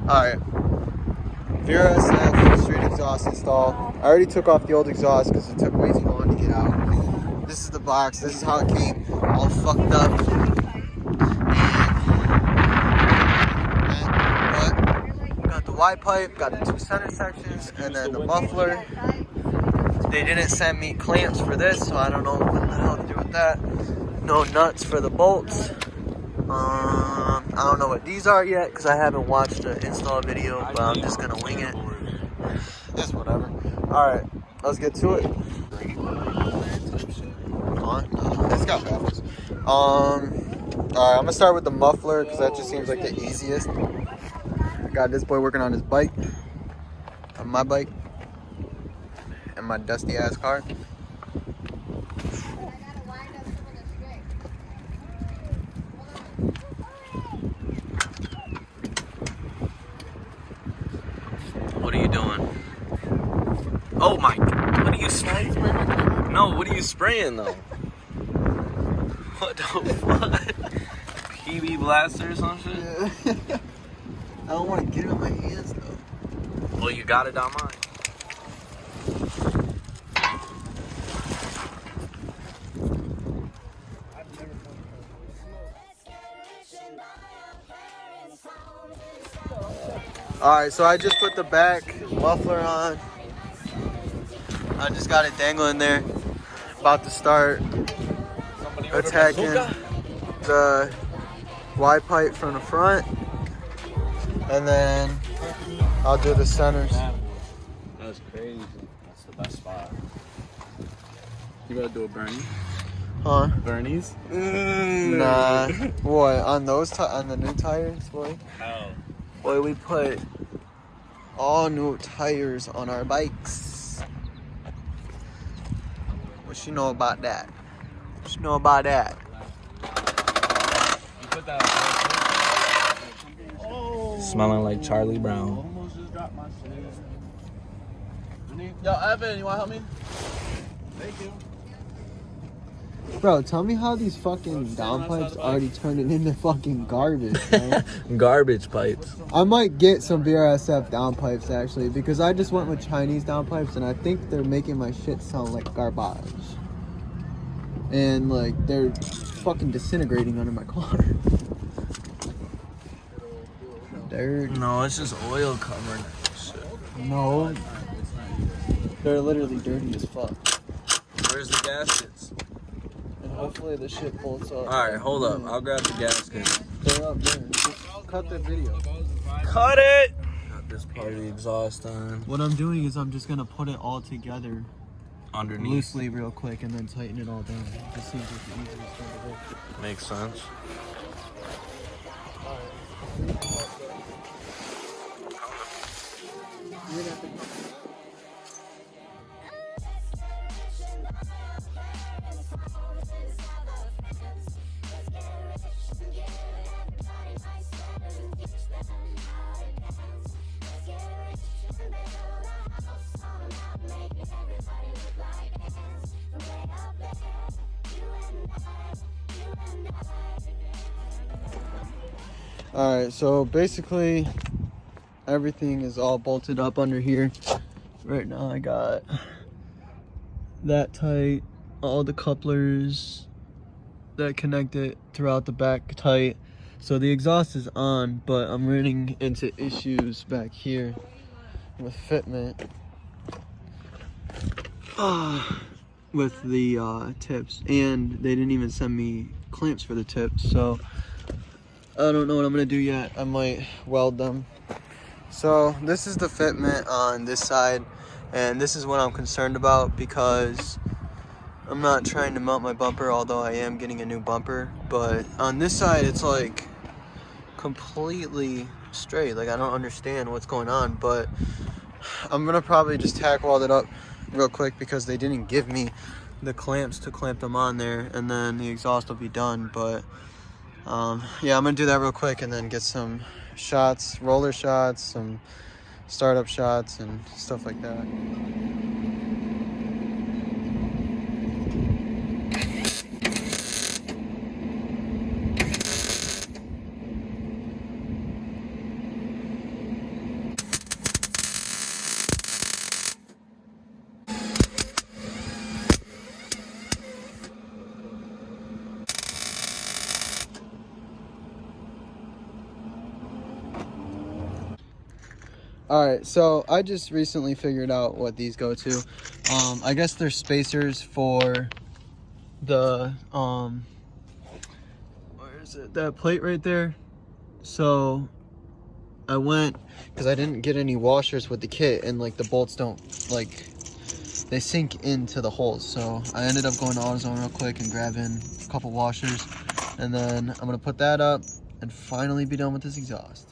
Alright. Vrsf street exhaust install. I already took off the old exhaust because it took way too long to get out. This is the box. This is how it came. All fucked up. But got the Y pipe, got the 2 center sections, and then the muffler. They didn't send me clamps for this, so I don't know what the hell to do with that. No nuts for the bolts. I don't know what these are yet because I haven't watched the install video, but I'm just gonna wing it. It's whatever. Alright, let's get to it. It's got baffles. Alright, I'm gonna start with the muffler because that just seems like the easiest. I got this boy working on his bike, on my bike, and my dusty ass car. What are you doing? Oh my, what are you spraying? No, what are you spraying though? What the fuck? PB blaster or some shit? Yeah. I don't want to get it in my hands though. Well, you got it on mine. Alright, so I just put the back muffler on. I just got it dangling there. About to start attacking the Y pipe from the front. And then I'll do the centers. That's crazy. That's the best spot. You gotta do a Bernie? Huh? Bernie's? Nah. What? On those on the new tires, boy? Oh. Boy, we put all new tires on our bikes. What you know about that? What you know about that? You put that on. Smelling like Charlie Brown. Almost just dropped my shit. Yo, Evan, you wanna help me? Thank you. Bro, tell me how these fucking downpipes already turning into fucking garbage, man. Garbage pipes. I might get some Vrsf downpipes actually because I just went with Chinese downpipes and I think they're making my shit sound like garbage. And like they're fucking disintegrating under my car. Dirt. No, it's just oil covering it. Shit. No. They're literally dirty as fuck. Where's the gaskets? And hopefully the shit bolts up. Alright, hold up. I'll grab the gasket. They're up there. Just cut the video. Cut it! Got this part of the exhaust on. What I'm doing is I'm just gonna put it all together Underneath. loosely real quick and then tighten it all down. Just seems like the easiest way to do. Makes sense. Alright, so basically everything is all bolted up under here. Right now I got that tight, all the couplers that connect it throughout the back tight. So the exhaust is on, but I'm running into issues back here with fitment. With the tips, and they didn't even send me clamps for the tips, so I don't know what I'm gonna do yet. I might weld them. So this is the fitment on this side, and this is what I'm concerned about because I'm not trying to mount my bumper, although I am getting a new bumper, but on this side it's like completely straight. Like I don't understand what's going on, but I'm gonna probably just tack weld it up real quick because they didn't give me the clamps to clamp them on there, and then the exhaust will be done. But yeah, I'm gonna do that real quick and then get some shots, roller shots, some startup shots and stuff like that. All right, so I just recently figured out what these go to. I guess they're spacers for the where is it? That plate right there. So I went because I didn't get any washers with the kit, and like the bolts don't like they sink into the holes. So I ended up going to AutoZone real quick and grabbing a couple washers, and then I'm gonna put that up and finally be done with this exhaust.